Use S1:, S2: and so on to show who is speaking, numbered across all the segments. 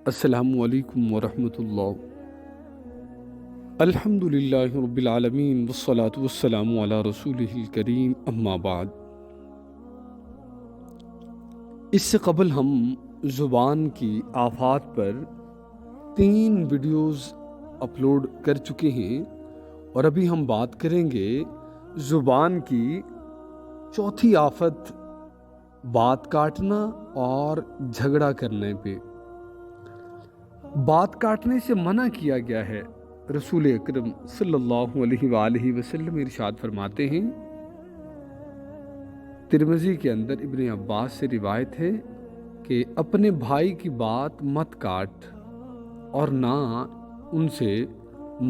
S1: السلام علیکم ورحمۃ اللہ۔ الحمد للہ رب العالمین والصلاة والسلام علی رسولہ الکریم، اما بعد۔ اس سے قبل ہم زبان کی آفات پر 3 ویڈیوز اپلوڈ کر چکے ہیں، اور ابھی ہم بات کریں گے زبان کی چوتھی آفت، بات کاٹنا اور جھگڑا کرنے پہ۔ بات کاٹنے سے منع کیا گیا ہے۔ رسول اکرم صلی اللہ علیہ وآلہ وسلم ارشاد فرماتے ہیں، ترمذی کے اندر ابن عباس سے روایت ہے کہ اپنے بھائی کی بات مت کاٹ اور نہ ان سے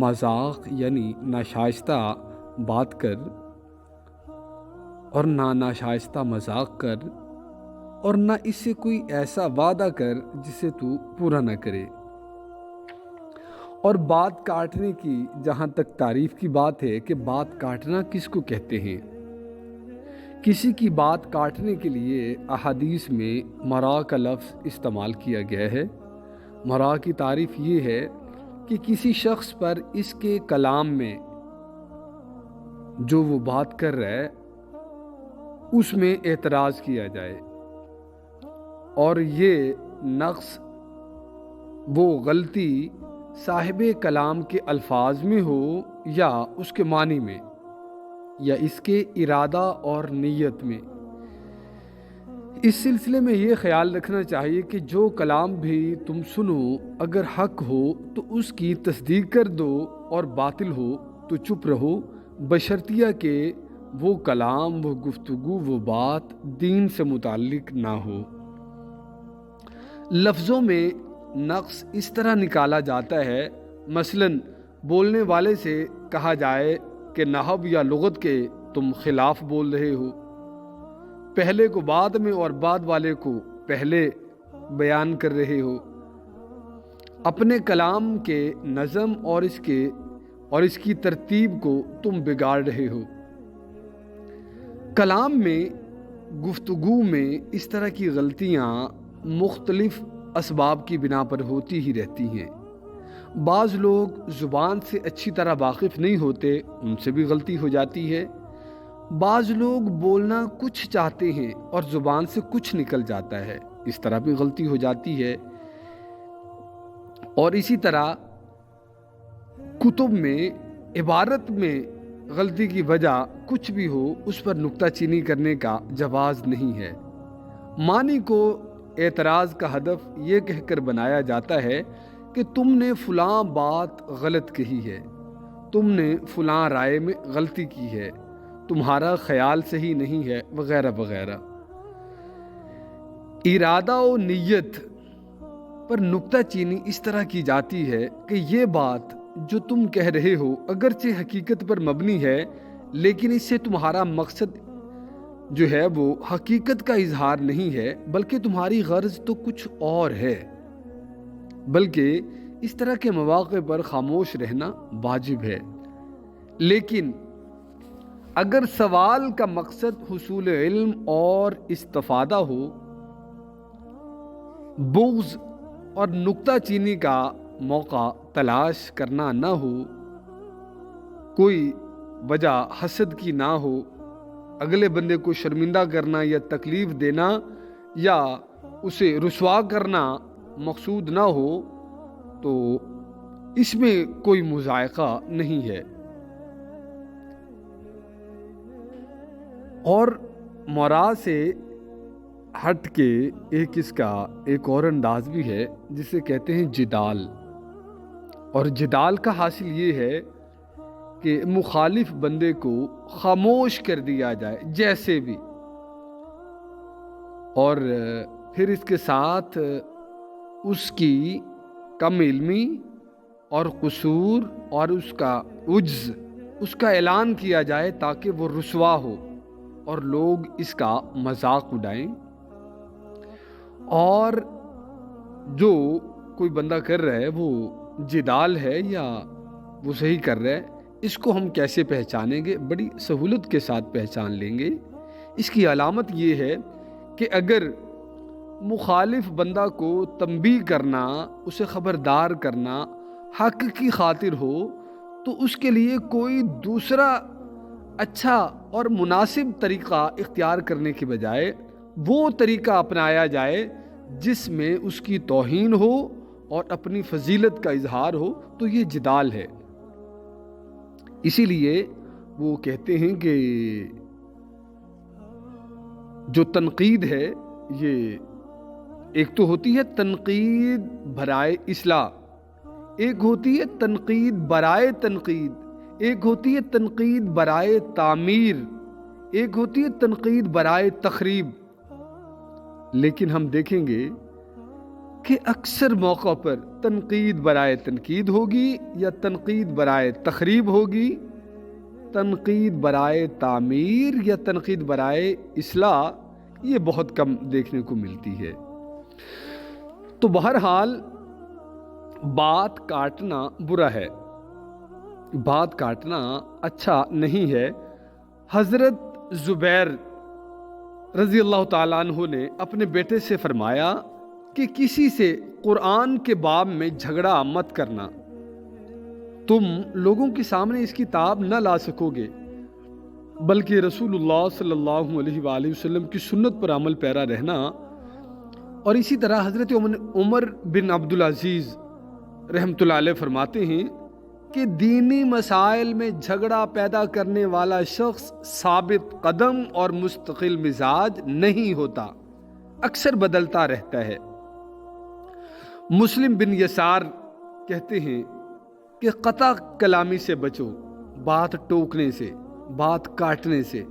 S1: مذاق یعنی ناشائستہ بات کر، اور نہ ناشائستہ مذاق کر، اور نہ اس سے کوئی ایسا وعدہ کر جسے تو پورا نہ کرے۔ اور بات کاٹنے کی جہاں تک تعریف کی بات ہے کہ بات کاٹنا کس کو کہتے ہیں، کسی کی بات کاٹنے کے لیے احادیث میں مرا کا لفظ استعمال کیا گیا ہے۔ مرا کی تعریف یہ ہے کہ کسی شخص پر اس کے کلام میں جو وہ بات کر رہا ہے اس میں اعتراض کیا جائے، اور یہ نقص، وہ غلطی صاحب کلام کے الفاظ میں ہو یا اس کے معنی میں یا اس کے ارادہ اور نیت میں۔ اس سلسلے میں یہ خیال رکھنا چاہیے کہ جو کلام بھی تم سنو، اگر حق ہو تو اس کی تصدیق کر دو، اور باطل ہو تو چپ رہو، بشرطیہ کہ وہ کلام، وہ گفتگو، وہ بات دین سے متعلق نہ ہو۔ لفظوں میں نقص اس طرح نکالا جاتا ہے، مثلاً بولنے والے سے کہا جائے کہ نحو یا لغت کے تم خلاف بول رہے ہو، پہلے کو بعد میں اور بعد والے کو پہلے بیان کر رہے ہو، اپنے کلام کے نظم اور اس کی ترتیب کو تم بگاڑ رہے ہو۔ کلام میں، گفتگو میں اس طرح کی غلطیاں مختلف اسباب کی بنا پر ہوتی ہی رہتی ہیں۔ بعض لوگ زبان سے اچھی طرح واقف نہیں ہوتے، ان سے بھی غلطی ہو جاتی ہے۔ بعض لوگ بولنا کچھ چاہتے ہیں اور زبان سے کچھ نکل جاتا ہے، اس طرح بھی غلطی ہو جاتی ہے۔ اور اسی طرح کتب میں، عبارت میں غلطی کی وجہ کچھ بھی ہو، اس پر نکتہ چینی کرنے کا جواز نہیں ہے۔ معنی کو اعتراض کا ہدف یہ کہہ کر بنایا جاتا ہے کہ تم نے فلاں بات غلط کہی ہے، تم نے فلاں رائے میں غلطی کی ہے، تمہارا خیال صحیح نہیں ہے، وغیرہ وغیرہ۔ ارادہ و نیت پر نکتہ چینی اس طرح کی جاتی ہے کہ یہ بات جو تم کہہ رہے ہو اگرچہ حقیقت پر مبنی ہے، لیکن اس سے تمہارا مقصد جو ہے وہ حقیقت کا اظہار نہیں ہے، بلکہ تمہاری غرض تو کچھ اور ہے۔ بلکہ اس طرح کے مواقع پر خاموش رہنا واجب ہے۔ لیکن اگر سوال کا مقصد حصول علم اور استفادہ ہو، بغض اور نکتہ چینی کا موقع تلاش کرنا نہ ہو، کوئی وجہ حسد کی نہ ہو، اگلے بندے کو شرمندہ کرنا یا تکلیف دینا یا اسے رسوا کرنا مقصود نہ ہو، تو اس میں کوئی مذائقہ نہیں ہے۔ اور مرا سے ہٹ کے اس کا ایک اور انداز بھی ہے جسے کہتے ہیں جدال، اور جدال کا حاصل یہ ہے کہ مخالف بندے کو خاموش کر دیا جائے جیسے بھی، اور پھر اس کے ساتھ اس کی کم علمی اور قصور اور اس کا عجز، اس کا اعلان کیا جائے تاکہ وہ رسوا ہو اور لوگ اس کا مذاق اڑائیں۔ اور جو کوئی بندہ کر رہا ہے وہ جدال ہے یا وہ صحیح کر رہا ہے، اس کو ہم کیسے پہچانیں گے؟ بڑی سہولت کے ساتھ پہچان لیں گے۔ اس کی علامت یہ ہے کہ اگر مخالف بندہ کو تنبیہ کرنا، اسے خبردار کرنا حق کی خاطر ہو تو اس کے لیے کوئی دوسرا اچھا اور مناسب طریقہ اختیار کرنے کے بجائے وہ طریقہ اپنایا جائے جس میں اس کی توہین ہو اور اپنی فضیلت کا اظہار ہو، تو یہ جدال ہے۔ اسی لیے وہ کہتے ہیں کہ جو تنقید ہے یہ ایک تو ہوتی ہے تنقید برائے اصلاح، ایک ہوتی ہے تنقید برائے تنقید، ایک ہوتی ہے تنقید برائے تعمیر، ایک ہوتی ہے تنقید برائے تخریب۔ لیکن ہم دیکھیں گے کہ اکثر موقع پر تنقید برائے تنقید ہوگی یا تنقید برائے تخریب ہوگی، تنقید برائے تعمیر یا تنقید برائے اصلاح یہ بہت کم دیکھنے کو ملتی ہے۔ تو بہرحال بات کاٹنا برا ہے، بات کاٹنا اچھا نہیں ہے۔ حضرت زبیر رضی اللہ تعالیٰ عنہ نے اپنے بیٹے سے فرمایا کہ کسی سے قرآن کے باب میں جھگڑا مت کرنا، تم لوگوں کے سامنے اس کتاب نہ لا سکو گے، بلکہ رسول اللہ صلی اللہ علیہ وآلہ وسلم کی سنت پر عمل پیرا رہنا۔ اور اسی طرح حضرت عمر بن عبدالعزیز رحمۃ اللہ علیہ فرماتے ہیں کہ دینی مسائل میں جھگڑا پیدا کرنے والا شخص ثابت قدم اور مستقل مزاج نہیں ہوتا، اکثر بدلتا رہتا ہے۔ مسلم بن یسار کہتے ہیں کہ قطع کلامی سے بچو، بات ٹوکنے سے، بات کاٹنے سے۔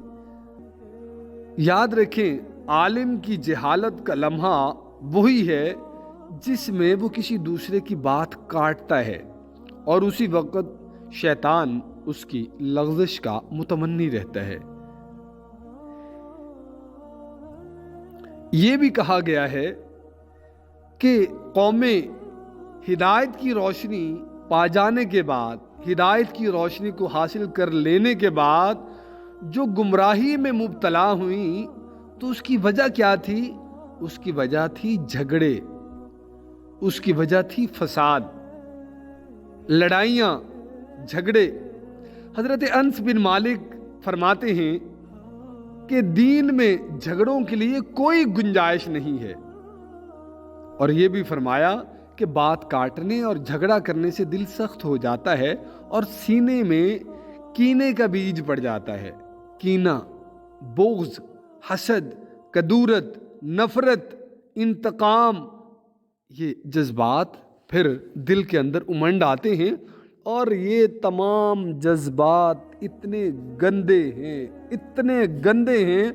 S1: یاد رکھیں عالم کی جہالت کا لمحہ وہی ہے جس میں وہ کسی دوسرے کی بات کاٹتا ہے اور اسی وقت شیطان اس کی لغزش کا متمنی رہتا ہے۔ یہ بھی کہا گیا ہے کہ قومیں ہدایت کی روشنی پا جانے کے بعد، ہدایت کی روشنی کو حاصل کر لینے کے بعد جو گمراہی میں مبتلا ہوئیں تو اس کی وجہ کیا تھی؟ اس کی وجہ تھی جھگڑے، اس کی وجہ تھی فساد، لڑائیاں، جھگڑے۔ حضرت انس بن مالک فرماتے ہیں کہ دین میں جھگڑوں کے لیے کوئی گنجائش نہیں ہے، اور یہ بھی فرمایا کہ بات کاٹنے اور جھگڑا کرنے سے دل سخت ہو جاتا ہے اور سینے میں کینے کا بیج پڑ جاتا ہے۔ کینہ، بغض، حسد، کدورت، نفرت، انتقام، یہ جذبات پھر دل کے اندر امنڈ آتے ہیں، اور یہ تمام جذبات اتنے گندے ہیں، اتنے گندے ہیں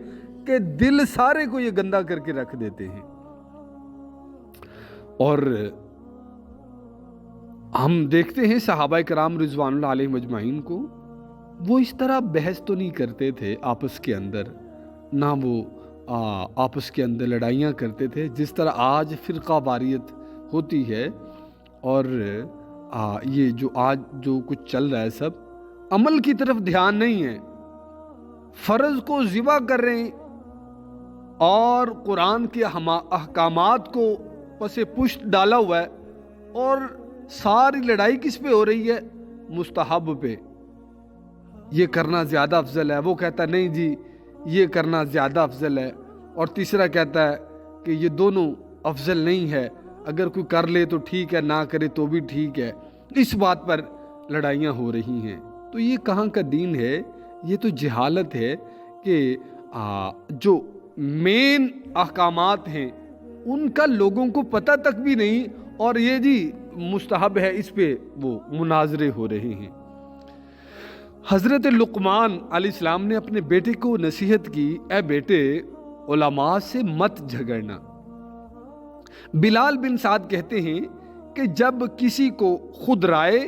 S1: کہ دل سارے کو یہ گندا کر کے رکھ دیتے ہیں۔ اور ہم دیکھتے ہیں صحابہ کرام رضوان اللہ علیہم اجمعین کو، وہ اس طرح بحث تو نہیں کرتے تھے آپس کے اندر، نہ وہ آپس کے اندر لڑائیاں کرتے تھے جس طرح آج فرقہ واریت ہوتی ہے۔ اور یہ جو آج جو کچھ چل رہا ہے سب عمل کی طرف دھیان نہیں ہے، فرض کو ذبح کر رہے ہیں اور قرآن کے احکامات کو پس پشت ڈالا ہوا ہے، اور ساری لڑائی کس پہ ہو رہی ہے؟ مستحب پہ۔ یہ کرنا زیادہ افضل ہے، وہ کہتا ہے نہیں جی یہ کرنا زیادہ افضل ہے، اور تیسرا کہتا ہے کہ یہ دونوں افضل نہیں ہے، اگر کوئی کر لے تو ٹھیک ہے، نہ کرے تو بھی ٹھیک ہے۔ اس بات پر لڑائیاں ہو رہی ہیں۔ تو یہ کہاں کا دین ہے؟ یہ تو جہالت ہے کہ جو مین احکامات ہیں ان کا لوگوں کو پتہ تک بھی نہیں، اور یہ جی مستحب ہے، اس پہ وہ مناظرے ہو رہے ہیں۔ حضرت لقمان علیہ السلام نے اپنے بیٹے کو نصیحت کی، اے بیٹے علماء سے مت جھگڑنا۔ بلال بن سعد کہتے ہیں کہ جب کسی کو خود رائے،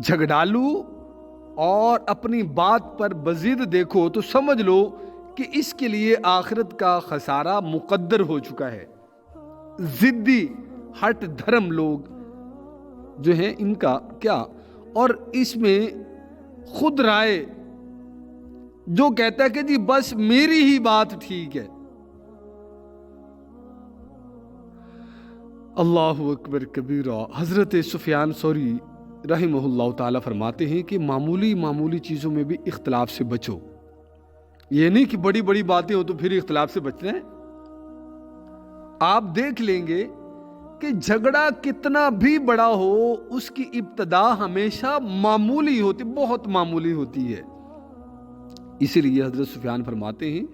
S1: جھگڑالو اور اپنی بات پر بضد دیکھو تو سمجھ لو کہ اس کے لیے آخرت کا خسارہ مقدر ہو چکا ہے۔ ضدی ہٹ دھرم لوگ جو ہیں ان کا کیا، اور اس میں خود رائے جو کہتا ہے کہ جی بس میری ہی بات ٹھیک ہے، اللہ اکبر کبیرہ۔ حضرت سفیان ثوری رحمہ اللہ تعالیٰ فرماتے ہیں کہ معمولی معمولی چیزوں میں بھی اختلاف سے بچو۔ یہ نہیں کہ بڑی بڑی باتیں ہو تو پھر اختلاف سے بچنا ہے۔ آپ دیکھ لیں گے کہ جھگڑا کتنا بھی بڑا ہو اس کی ابتدا ہمیشہ معمولی ہوتی، بہت معمولی ہوتی ہے۔ اسی لیے حضرت سفیان فرماتے ہیں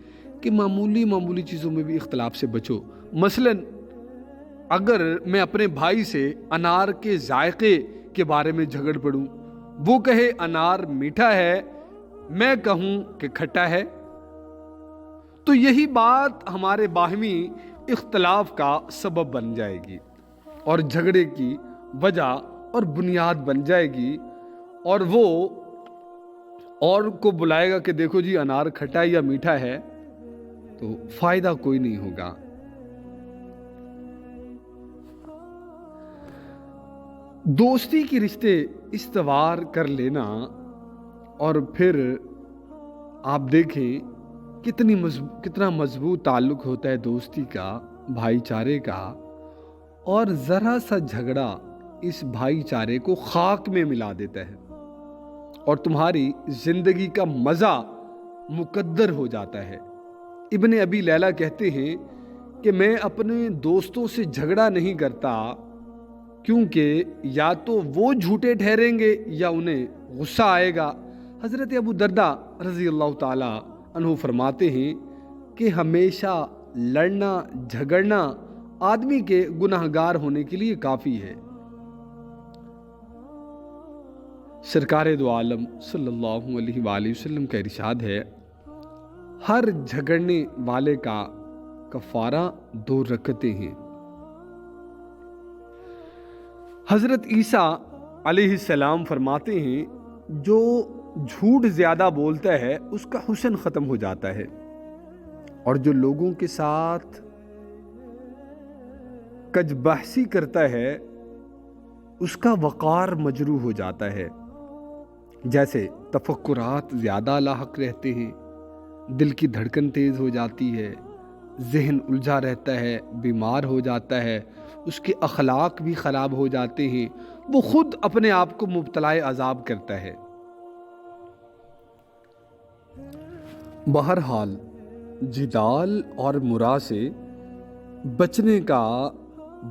S1: کہ معمولی معمولی چیزوں میں بھی اختلاف سے بچو۔ مثلاً اگر میں اپنے بھائی سے انار کے ذائقے کے بارے میں جھگڑ پڑوں، وہ کہے انار میٹھا ہے، میں کہوں کہ کھٹا ہے، تو یہی بات ہمارے باہمی اختلاف کا سبب بن جائے گی اور جھگڑے کی وجہ اور بنیاد بن جائے گی، اور وہ اور کو بلائے گا کہ دیکھو جی انار کھٹا یا میٹھا ہے، تو فائدہ کوئی نہیں ہوگا۔ دوستی کے رشتے استوار کر لینا، اور پھر آپ دیکھیں کتنا مضبوط تعلق ہوتا ہے دوستی کا، بھائی چارے کا، اور ذرا سا جھگڑا اس بھائی چارے کو خاک میں ملا دیتا ہے اور تمہاری زندگی کا مزہ مقدر ہو جاتا ہے۔ ابن ابی لیلہ کہتے ہیں کہ میں اپنے دوستوں سے جھگڑا نہیں کرتا، کیونکہ یا تو وہ جھوٹے ٹھہریں گے یا انہیں غصہ آئے گا۔ حضرت ابو درداء رضی اللہ تعالی عنہ فرماتے ہیں کہ ہمیشہ لڑنا جھگڑنا آدمی کے گناہگار ہونے کے لیے کافی ہے۔ سرکار دو عالم صلی اللہ علیہ وآلہ وسلم کا ارشاد ہے، ہر جھگڑنے والے کا کفارہ 2 رکعتیں ہیں۔ حضرت عیسیٰ علیہ السلام فرماتے ہیں، جو جھوٹ زیادہ بولتا ہے اس کا حسن ختم ہو جاتا ہے، اور جو لوگوں کے ساتھ کج بحثی کرتا ہے اس کا وقار مجروح ہو جاتا ہے۔ جیسے تفکرات زیادہ لاحق رہتے ہیں، دل کی دھڑکن تیز ہو جاتی ہے، ذہن الجھا رہتا ہے، بیمار ہو جاتا ہے، اس کے اخلاق بھی خراب ہو جاتے ہیں، وہ خود اپنے آپ کو مبتلا عذاب کرتا ہے۔ بہرحال جدال اور مرا سے بچنے کا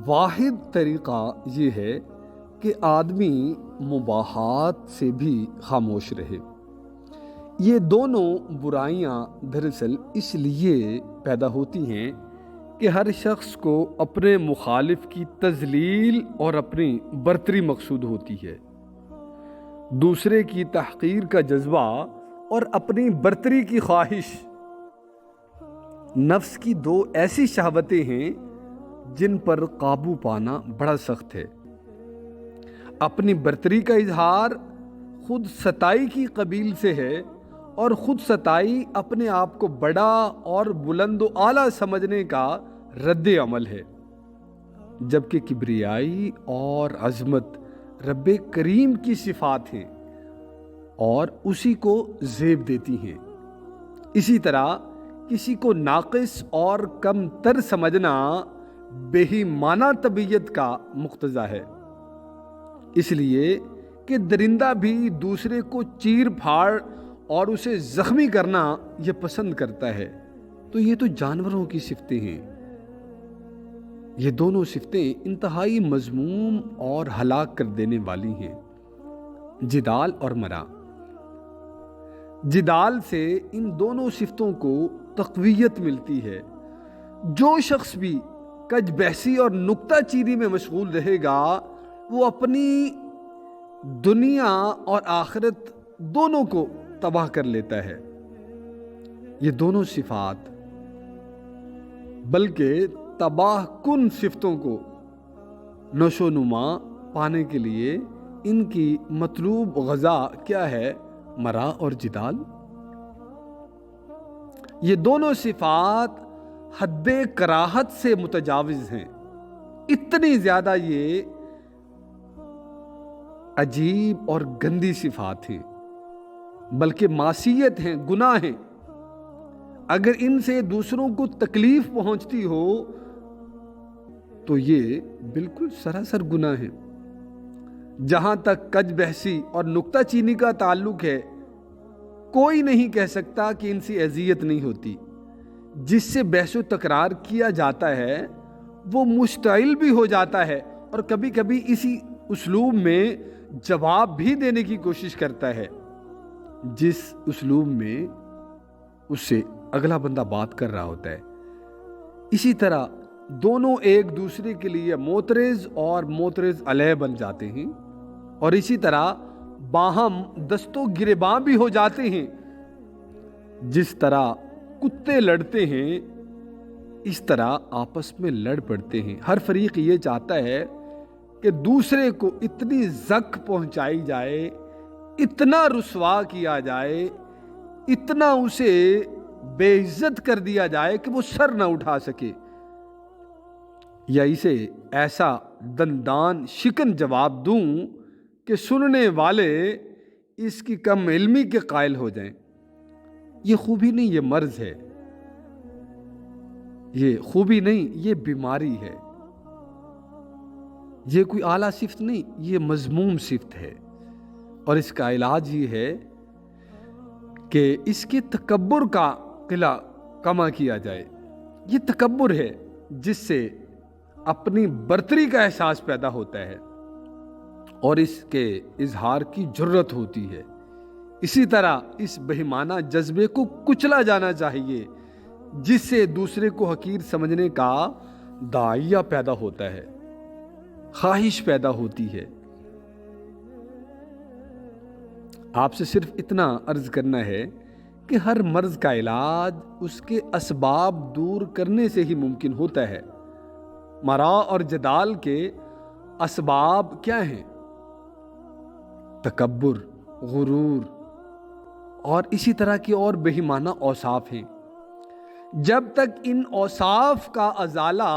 S1: واحد طریقہ یہ ہے کہ آدمی مباحات سے بھی خاموش رہے۔ یہ دونوں برائیاں دراصل اس لیے پیدا ہوتی ہیں کہ ہر شخص کو اپنے مخالف کی تذلیل اور اپنی برتری مقصود ہوتی ہے۔ دوسرے کی تحقیر کا جذبہ اور اپنی برتری کی خواہش نفس کی 2 ایسی شہوتیں ہیں جن پر قابو پانا بڑا سخت ہے۔ اپنی برتری کا اظہار خود ستائی کی قبیل سے ہے، اور خود ستائی اپنے آپ کو بڑا اور بلند و اعلیٰ سمجھنے کا رد عمل ہے، جبکہ کبریائی اور عظمت رب کریم کی صفات ہیں اور اسی کو زیب دیتی ہیں۔ اسی طرح کسی کو ناقص اور کم تر سمجھنا بےایمانہ طبیعت کا مقتضا ہے، اس لیے کہ درندہ بھی دوسرے کو چیر پھاڑ اور اسے زخمی کرنا یہ پسند کرتا ہے، تو یہ تو جانوروں کی صفتیں ہیں۔ یہ دونوں صفتیں انتہائی مذموم اور ہلاک کر دینے والی ہیں۔ جدال اور مرا، جدال سے ان دونوں صفتوں کو تقویت ملتی ہے۔ جو شخص بھی کج بحثی اور نکتہ چینی میں مشغول رہے گا وہ اپنی دنیا اور آخرت دونوں کو تباہ کر لیتا ہے۔ یہ دونوں صفات بلکہ تباہ کن صفتوں کو نشو و نما پانے کے لیے ان کی مطلوب غذا کیا ہے؟ مرا اور جدال۔ یہ دونوں صفات حد کراہت سے متجاوز ہیں، اتنی زیادہ یہ عجیب اور گندی صفات ہیں، بلکہ معصیت ہیں، گناہ ہیں۔ اگر ان سے دوسروں کو تکلیف پہنچتی ہو تو یہ بالکل سراسر گناہ ہے۔ جہاں تک کج بحثی اور نکتہ چینی کا تعلق ہے، کوئی نہیں کہہ سکتا کہ ان سے اذیت نہیں ہوتی۔ جس سے بحث و تکرار کیا جاتا ہے وہ مشتعل بھی ہو جاتا ہے اور کبھی کبھی اسی اسلوب میں جواب بھی دینے کی کوشش کرتا ہے جس اسلوب میں اس سے اگلا بندہ بات کر رہا ہوتا ہے۔ اسی طرح دونوں ایک دوسرے کے لیے معترض اور معترض علیہ بن جاتے ہیں اور اسی طرح باہم دست و گریباں بھی ہو جاتے ہیں۔ جس طرح کتے لڑتے ہیں اس طرح آپس میں لڑ پڑتے ہیں۔ ہر فریق یہ چاہتا ہے کہ دوسرے کو اتنی زک پہنچائی جائے، اتنا رسوا کیا جائے، اتنا اسے بے عزت کر دیا جائے کہ وہ سر نہ اٹھا سکے، یا اسے ایسا دندان شکن جواب دوں کہ سننے والے اس کی کم علمی کے قائل ہو جائیں۔ یہ خوبی نہیں، یہ مرض ہے۔ یہ خوبی نہیں، یہ بیماری ہے۔ یہ کوئی اعلیٰ صفت نہیں، یہ مذموم صفت ہے، اور اس کا علاج یہ ہے کہ اس کے تکبر کا قلع کما کیا جائے۔ یہ تکبر ہے جس سے اپنی برتری کا احساس پیدا ہوتا ہے اور اس کے اظہار کی جرت ہوتی ہے۔ اسی طرح اس بہیمانہ جذبے کو کچلا جانا چاہیے جس سے دوسرے کو حقیر سمجھنے کا داعیہ پیدا ہوتا ہے، خواہش پیدا ہوتی ہے۔ آپ سے صرف اتنا عرض کرنا ہے کہ ہر مرض کا علاج اس کے اسباب دور کرنے سے ہی ممکن ہوتا ہے۔ مرا اور جدال کے اسباب کیا ہیں؟ تکبر، غرور اور اسی طرح کی اور بہیمانہ اوصاف ہیں۔ جب تک ان اوصاف کا ازالہ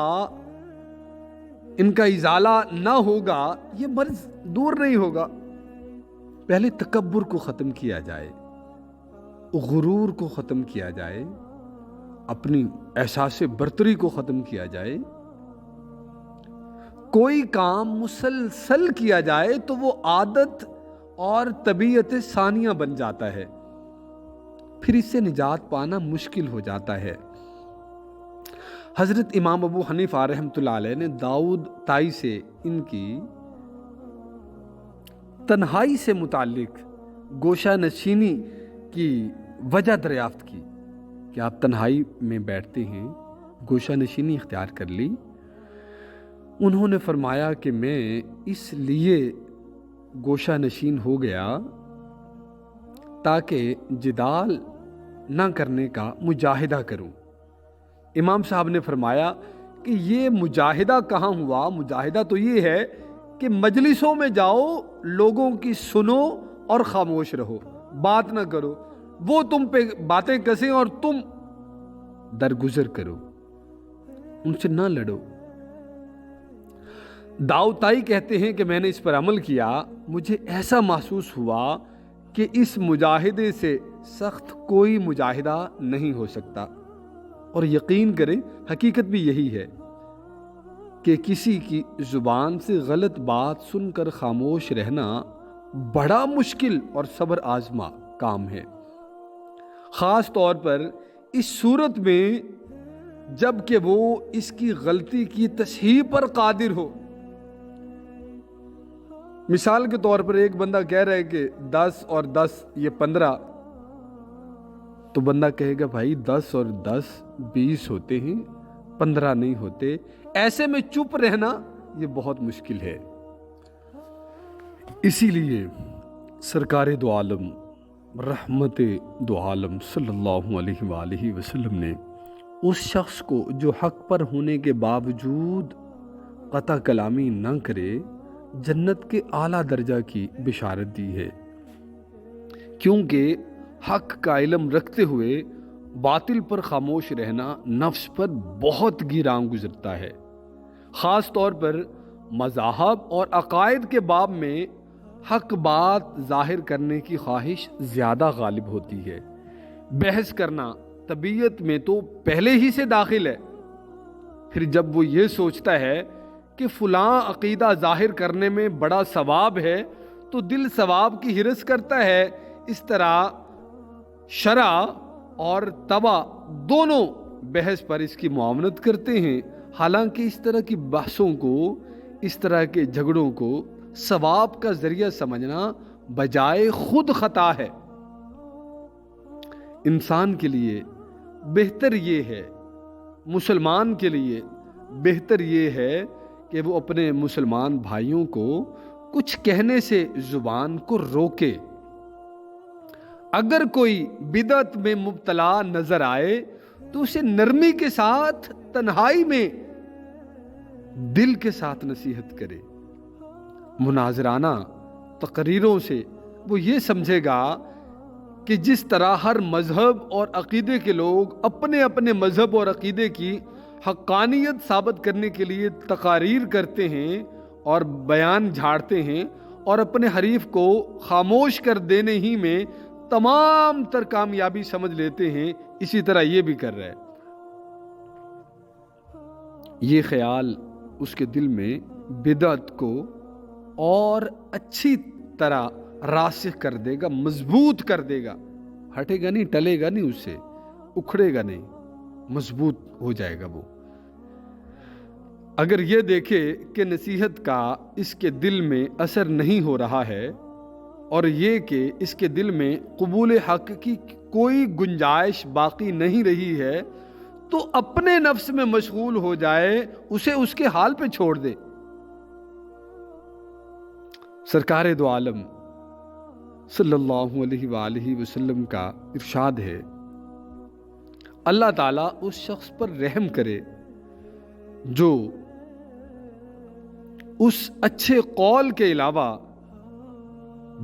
S1: نہ ہوگا یہ مرض دور نہیں ہوگا۔ پہلے تکبر کو ختم کیا جائے، غرور کو ختم کیا جائے، اپنی احساس برتری کو ختم کیا جائے۔ کوئی کام مسلسل کیا جائے تو وہ عادت اور طبیعت ثانیہ بن جاتا ہے، پھر اس سے نجات پانا مشکل ہو جاتا ہے۔ حضرت امام ابو حنیفہ رحمۃ اللہ علیہ نے داؤد طائی سے ان کی تنہائی سے متعلق گوشہ نشینی کی وجہ دریافت کی کہ آپ تنہائی میں بیٹھتے ہیں، گوشہ نشینی اختیار کر لی۔ انہوں نے فرمایا کہ میں اس لیے گوشہ نشین ہو گیا تاکہ جدال نہ کرنے کا مجاہدہ کروں۔ امام صاحب نے فرمایا کہ یہ مجاہدہ کہاں ہوا؟ مجاہدہ تو یہ ہے کہ مجلسوں میں جاؤ، لوگوں کی سنو اور خاموش رہو، بات نہ کرو، وہ تم پہ باتیں کسیں اور تم درگزر کرو، ان سے نہ لڑو۔ داؤد طائی کہتے ہیں کہ میں نے اس پر عمل کیا، مجھے ایسا محسوس ہوا کہ اس مجاہدے سے سخت کوئی مجاہدہ نہیں ہو سکتا، اور یقین کریں حقیقت بھی یہی ہے کہ کسی کی زبان سے غلط بات سن کر خاموش رہنا بڑا مشکل اور صبر آزما کام ہے، خاص طور پر اس صورت میں جب کہ وہ اس کی غلطی کی تصحیح پر قادر ہو۔ مثال کے طور پر ایک بندہ کہہ رہا ہے کہ 10 اور 10 یہ 15، تو بندہ کہے گا بھائی 10 اور 10 20 ہوتے ہیں، 15 نہیں ہوتے۔ ایسے میں چپ رہنا یہ بہت مشکل ہے۔ اسی لیے سرکار دو عالم رحمت دو عالم صلی اللہ علیہ وآلہ وسلم نے اس شخص کو جو حق پر ہونے کے باوجود قطع کلامی نہ کرے جنت کے اعلیٰ درجہ کی بشارت دی ہے، کیونکہ حق کا علم رکھتے ہوئے باطل پر خاموش رہنا نفس پر بہت گراں گزرتا ہے۔ خاص طور پر مذاہب اور عقائد کے باب میں حق بات ظاہر کرنے کی خواہش زیادہ غالب ہوتی ہے۔ بحث کرنا طبیعت میں تو پہلے ہی سے داخل ہے، پھر جب وہ یہ سوچتا ہے کہ فلاں عقیدہ ظاہر کرنے میں بڑا ثواب ہے تو دل ثواب کی ہرس کرتا ہے۔ اس طرح شرع اور طبع دونوں بحث پر اس کی معاونت کرتے ہیں، حالانکہ اس طرح کی بحثوں کو، اس طرح کے جھگڑوں کو ثواب کا ذریعہ سمجھنا بجائے خود خطا ہے۔ انسان کے لیے بہتر یہ ہے، مسلمان کے لیے بہتر یہ ہے کہ وہ اپنے مسلمان بھائیوں کو کچھ کہنے سے زبان کو روکے۔ اگر کوئی بدعت میں مبتلا نظر آئے تو اسے نرمی کے ساتھ تنہائی میں دل کے ساتھ نصیحت کرے۔ مناظرانہ تقریروں سے وہ یہ سمجھے گا کہ جس طرح ہر مذہب اور عقیدے کے لوگ اپنے اپنے مذہب اور عقیدے کی حقانیت ثابت کرنے کے لیے تقاریر کرتے ہیں اور بیان جھاڑتے ہیں اور اپنے حریف کو خاموش کر دینے ہی میں تمام تر کامیابی سمجھ لیتے ہیں، اسی طرح یہ بھی کر رہا ہے۔ یہ خیال اس کے دل میں بدعت کو اور اچھی طرح راسخ کر دے گا، مضبوط کر دے گا، ہٹے گا نہیں، ٹلے گا نہیں، اس سے اکھڑے گا نہیں، مضبوط ہو جائے گا وہ۔ اگر یہ دیکھے کہ نصیحت کا اس کے دل میں اثر نہیں ہو رہا ہے اور یہ کہ اس کے دل میں قبول حق کی کوئی گنجائش باقی نہیں رہی ہے تو اپنے نفس میں مشغول ہو جائے، اسے اس کے حال پہ چھوڑ دے۔ سرکار دو عالم صلی اللہ علیہ وآلہ وسلم کا ارشاد ہے، اللہ تعالیٰ اس شخص پر رحم کرے جو اس اچھے قول کے علاوہ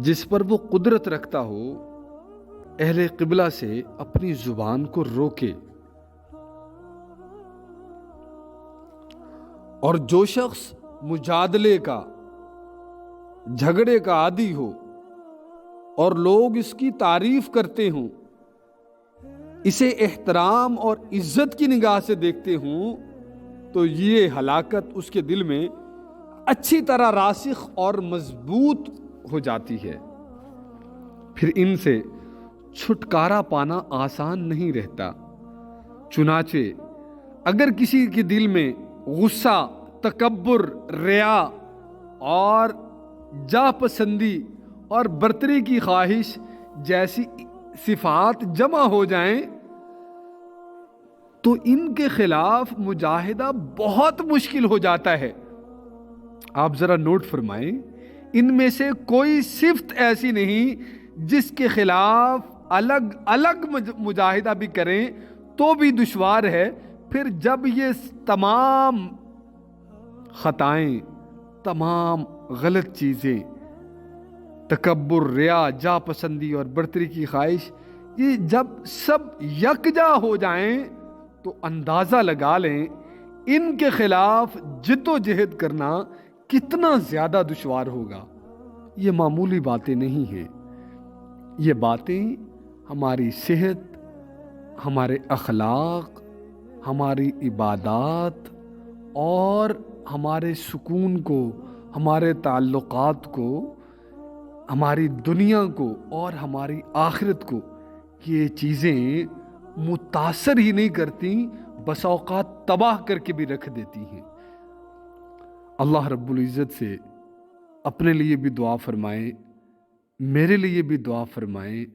S1: جس پر وہ قدرت رکھتا ہو اہل قبلہ سے اپنی زبان کو روکے، اور جو شخص مجادلے کا، جھگڑے کا عادی ہو اور لوگ اس کی تعریف کرتے ہوں، اسے احترام اور عزت کی نگاہ سے دیکھتے ہوں، تو یہ ہلاکت اس کے دل میں اچھی طرح راسخ اور مضبوط ہو جاتی ہے۔ پھر ان سے چھٹکارا پانا آسان نہیں رہتا۔ چنانچہ اگر کسی کے دل میں غصہ، تکبر، ریا اور جاہ پسندی اور برتری کی خواہش جیسی صفات جمع ہو جائیں تو ان کے خلاف مجاہدہ بہت مشکل ہو جاتا ہے۔ آپ ذرا نوٹ فرمائیں، ان میں سے کوئی صفت ایسی نہیں جس کے خلاف الگ الگ مجاہدہ بھی کریں تو بھی دشوار ہے۔ پھر جب یہ تمام خطائیں، تمام غلط چیزیں، تکبر، ریا، جا پسندی اور برتری کی خواہش، یہ جب سب یکجا ہو جائیں تو اندازہ لگا لیں ان کے خلاف جد و جہد کرنا کتنا زیادہ دشوار ہوگا۔ یہ معمولی باتیں نہیں ہیں، یہ باتیں ہماری صحت، ہمارے اخلاق، ہماری عبادات اور ہمارے سکون کو، ہمارے تعلقات کو، ہماری دنیا کو اور ہماری آخرت کو، یہ چیزیں متاثر ہی نہیں کرتی، بس اوقات تباہ کر کے بھی رکھ دیتی ہیں۔ اللہ رب العزت سے اپنے لیے بھی دعا فرمائیں، میرے لیے بھی دعا فرمائیں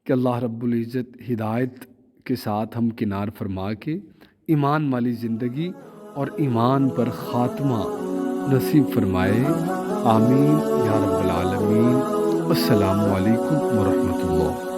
S1: کہ اللہ رب العزت ہدایت کے ساتھ ہم کنار فرما کے ایمان والی زندگی اور ایمان پر خاتمہ نصیب فرمائے۔ آمین یا رب العالمین۔ السلام علیکم ورحمۃ اللہ۔